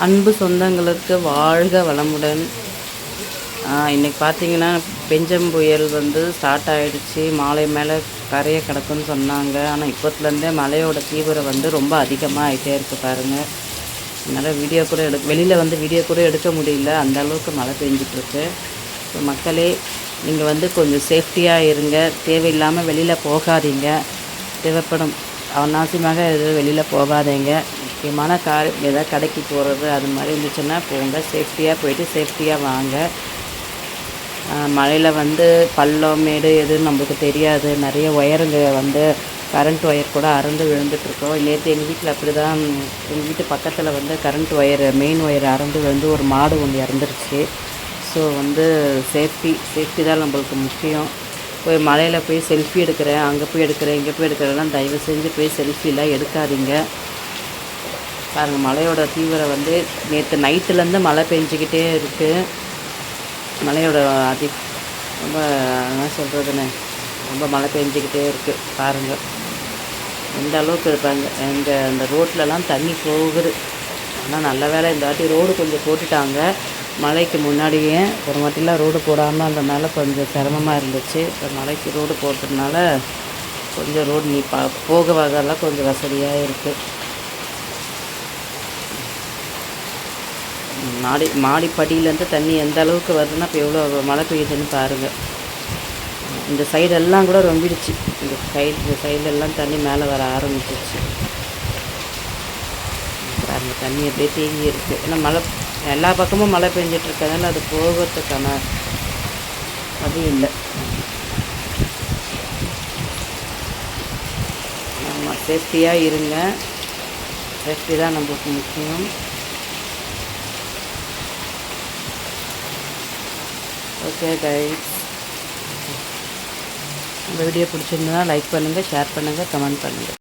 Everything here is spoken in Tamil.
அன்பு சொந்தங்களுக்கு வாழ்க வளமுடன். இன்றைக்கி பார்த்தீங்கன்னா பெஞ்சம் புயல் ஸ்டார்ட் ஆகிடுச்சு. மாலை மேலே கரையை கிடக்குன்னு சொன்னாங்க. ஆனால் இப்போத்துலேருந்தே மழையோட தீவிரம் ரொம்ப அதிகமாக ஆகிட்டே இருக்குது பாருங்கள். என்னால் வீடியோ கூட வெளியில் வீடியோ கூட எடுக்க முடியல, அந்த அளவுக்கு மழை பெஞ்சிட்ருக்கு. ஸோ மக்களே, நீங்கள் கொஞ்சம் சேஃப்டியாக இருங்க. தேவையில்லாமல் வெளியில் போகாதீங்க. தேவைப்படும் அவநாசியமாக எதுவும் வெளியில் போகாதீங்க. முக்கியமான ஏதாவது கடைக்கு போகிறது அது மாதிரி இருந்துச்சுன்னா போங்க. சேஃப்டியாக போயிட்டு சேஃப்டியாக வாங்க. மழையில் பள்ளம் மேடு எதுன்னு நம்மளுக்கு தெரியாது. நிறைய ஒயருங்க கரண்ட் ஒயர் கூட அறுந்து விழுந்துட்டுருக்கோம். நேற்று எங்கள் வீட்டில் அப்படி தான். எங்கள் வீட்டு பக்கத்தில் கரண்ட் ஒயர், மெயின் ஒயர் அறுந்து ஒரு மாடு ஒன்று இறந்துருச்சு. ஸோ சேஃப்டி தான் நம்மளுக்கு முக்கியம். போய் மழையில் போய் செல்ஃபி எடுக்கிறேன், அங்கே போய் எடுக்கிறேன், இங்கே போய் எடுக்கிறேன்னா தயவு செஞ்சு போய் செல்ஃபிலாம் எடுக்காதீங்க. பாருங்கள், மழையோட தீவிரம் நேற்று நைட்டுலேருந்து மழை பெஞ்சிக்கிட்டே இருக்குது. மழையோட ரொம்ப என்ன சொல்கிறதுன்னு ரொம்ப மழை பெஞ்சிக்கிட்டே இருக்குது. பாருங்கள் எந்த அளவுக்கு இருப்பாங்க. அந்த ரோட்லலாம் தண்ணி போகுது. ஆனால் நல்ல வேலை இந்த வாட்டி ரோடு கொஞ்சம் போட்டுட்டாங்க. மழைக்கு முன்னாடியே ஒரு வாட்டிலாம் ரோடு போடாமல் இருந்ததுனால கொஞ்சம் சிரமமாக இருந்துச்சு. இப்போ மழைக்கு ரோடு போட்டதுனால கொஞ்சம் ரோடு போக வகைலாம் கொஞ்சம் வசதியாக இருக்குது. மாடிப்படியிலேருந்து தண்ணி எந்த அளவுக்கு வருதுன்னா இப்போ எவ்வளோ மழை பெய்யுதுன்னு பாருங்கள். இந்த சைடெல்லாம் கூட ரொம்பிடுச்சு. இந்த சைடெல்லாம் தண்ணி மேலே வர ஆரம்பிச்சிருச்சு. பாருங்கள், தண்ணி அப்படியே தேங்கி இருக்குது. ஏன்னா மழை எல்லா பக்கமும் மழை பெஞ்சிட்ருக்கனால அது போகிறதுக்கான அது இல்லை. ஆமாம், சேஃப்டியாக இருங்க. சேஃப்டி தான் நம்மளுக்கு முக்கியம். ஓகே கைஸ், இந்த வீடியோ பிடிச்சிருந்தா லைக் பண்ணுங்கள், ஷேர் பண்ணுங்கள், கமெண்ட் பண்ணுங்கள்.